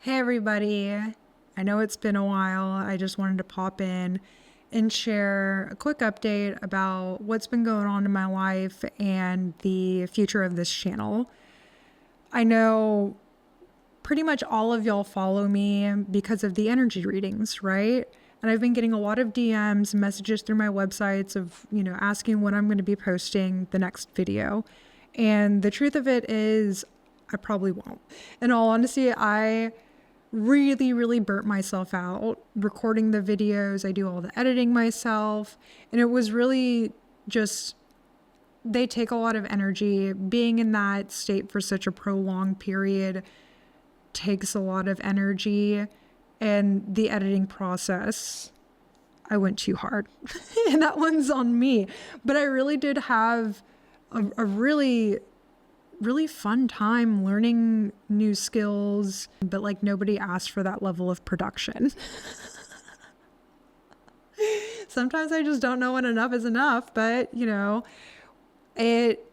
Hey everybody, I know it's been a while. I just wanted to pop in and share a quick update about what's been going on in my life and the future of this channel. I know pretty much all of y'all follow me because of the energy readings, right? And I've been getting a lot of DMs, messages through my websites of, asking when I'm going to be posting the next video. And the truth of it is, I probably won't. In all honesty, I really burnt myself out recording the videos. I do all the editing myself, and it was really just, they take a lot of energy. Being in that state for such a prolonged period takes a lot of energy, and the editing process, I went too hard and that one's on me. But I really did have a really fun time learning new skills, but like nobody asked for that level of production. Sometimes I just don't know when enough is enough, but it,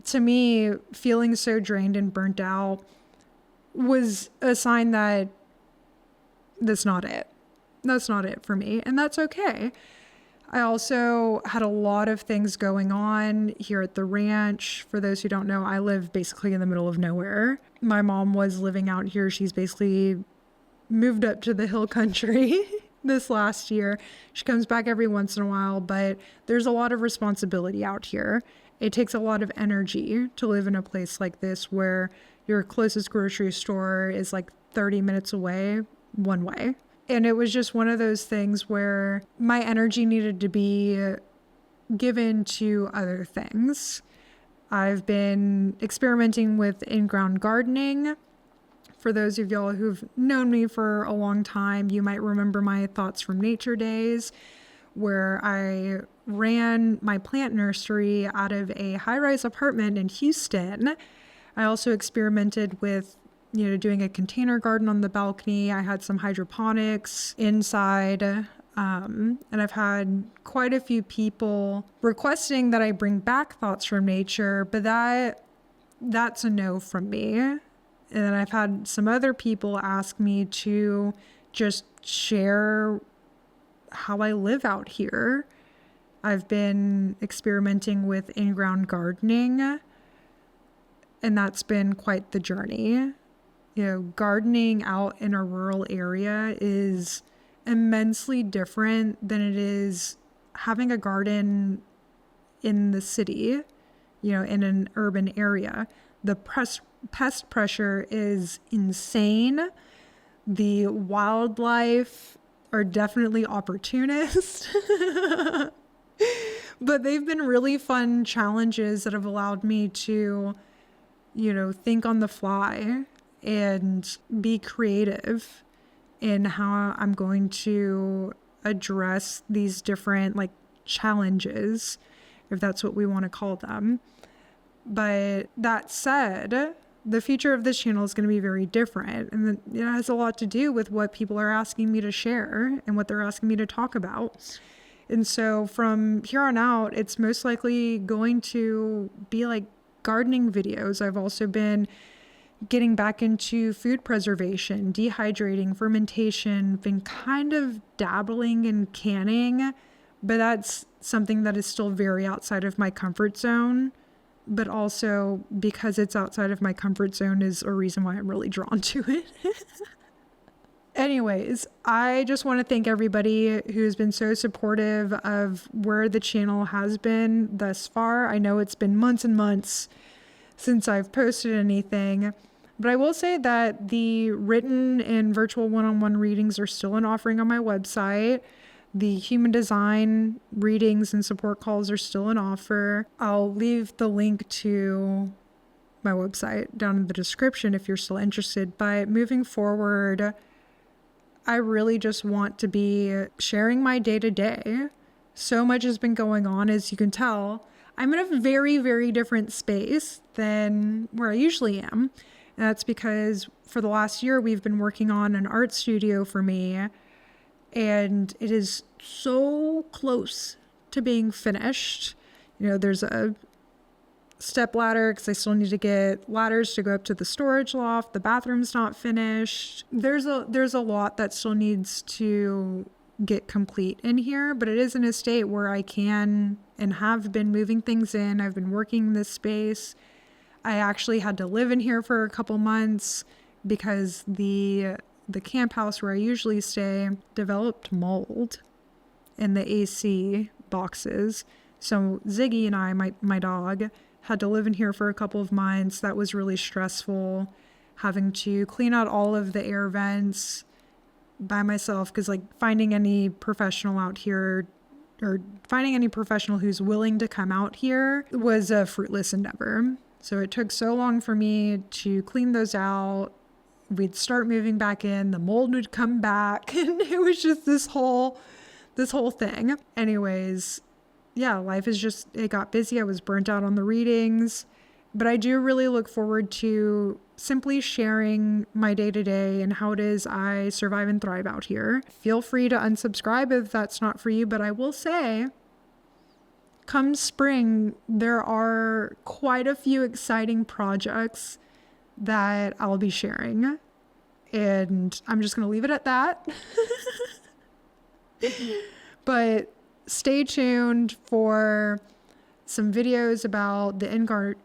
to me, feeling so drained and burnt out was a sign that that's not it. That's not it for me, and that's okay. I also had a lot of things going on here at the ranch. For those who don't know, I live basically in the middle of nowhere. My mom was living out here. She's basically moved up to the hill country this last year. She comes back every once in a while, but there's a lot of responsibility out here. It takes a lot of energy to live in a place like this where your closest grocery store is like 30 minutes away, one way. And it was just one of those things where my energy needed to be given to other things. I've been experimenting with in-ground gardening. For those of y'all who've known me for a long time, you might remember my Thoughts from Nature days, where I ran my plant nursery out of a high-rise apartment in Houston. I also experimented with doing a container garden on the balcony. I had some hydroponics inside. And I've had quite a few people requesting that I bring back Thoughts from Nature, but that's a no from me. And then I've had some other people ask me to just share how I live out here. I've been experimenting with in-ground gardening, and that's been quite the journey. Gardening out in a rural area is immensely different than it is having a garden in the city, in an urban area. The pest pressure is insane. The wildlife are definitely opportunists. But they've been really fun challenges that have allowed me to, think on the fly and be creative in how I'm going to address these different challenges, if that's what we want to call them. But that said, the future of this channel is going to be very different, and it has a lot to do with what people are asking me to share and what they're asking me to talk about. And so from here on out, it's most likely going to be like gardening videos. I've also been getting back into food preservation, dehydrating, fermentation, been kind of dabbling in canning, but that's something that is still very outside of my comfort zone. But also because it's outside of my comfort zone is a reason why I'm really drawn to it. Anyways, I just want to thank everybody who's been so supportive of where the channel has been thus far. I know it's been months and months since I've posted anything, but I will say that the written and virtual one-on-one readings are still an offering on my website. The human design readings and support calls are still an offer. I'll leave the link to my website down in the description if you're still interested. But moving forward, I really just want to be sharing my day-to-day. So much has been going on, as you can tell. I'm in a very different space than where I usually am. And that's because for the last year, we've been working on an art studio for me. And it is so close to being finished. There's a step ladder because I still need to get ladders to go up to the storage loft. The bathroom's not finished. There's a lot that still needs to get complete in here, but it is an estate where I can and have been moving things in. I've been working this space. I actually had to live in here for a couple months because the camp house where I usually stay developed mold in the AC boxes. So Ziggy and I, my dog, had to live in here for a couple of months. That was really stressful, having to clean out all of the air vents by myself, because like finding any professional out here or finding any professional who's willing to come out here was a fruitless endeavor. So it took so long for me to clean those out. We'd start moving back in, the mold would come back, and it was just this whole thing. Anyways, yeah, life is just, it got busy. I was burnt out on the readings, but I do really look forward to simply sharing my day-to-day and how it is I survive and thrive out here. Feel free to unsubscribe if that's not for you, but I will say, come spring, there are quite a few exciting projects that I'll be sharing, and I'm just going to leave it at that. But stay tuned for some videos about the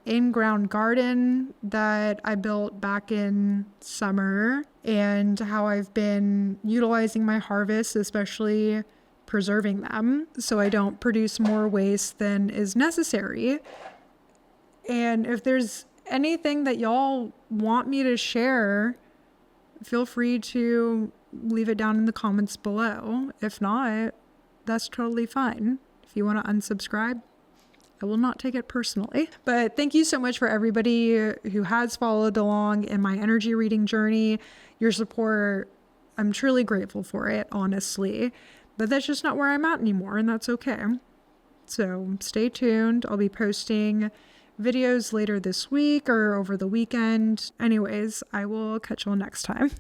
in-ground garden that I built back in summer and how I've been utilizing my harvests, especially preserving them so I don't produce more waste than is necessary. And if there's anything that y'all want me to share, feel free to leave it down in the comments below. If not, that's totally fine. If you want to unsubscribe, I will not take it personally. But thank you so much for everybody who has followed along in my energy reading journey. Your support, I'm truly grateful for it, honestly. But that's just not where I'm at anymore, and that's okay. So stay tuned. I'll be posting videos later this week or over the weekend. Anyways, I will catch y'all next time.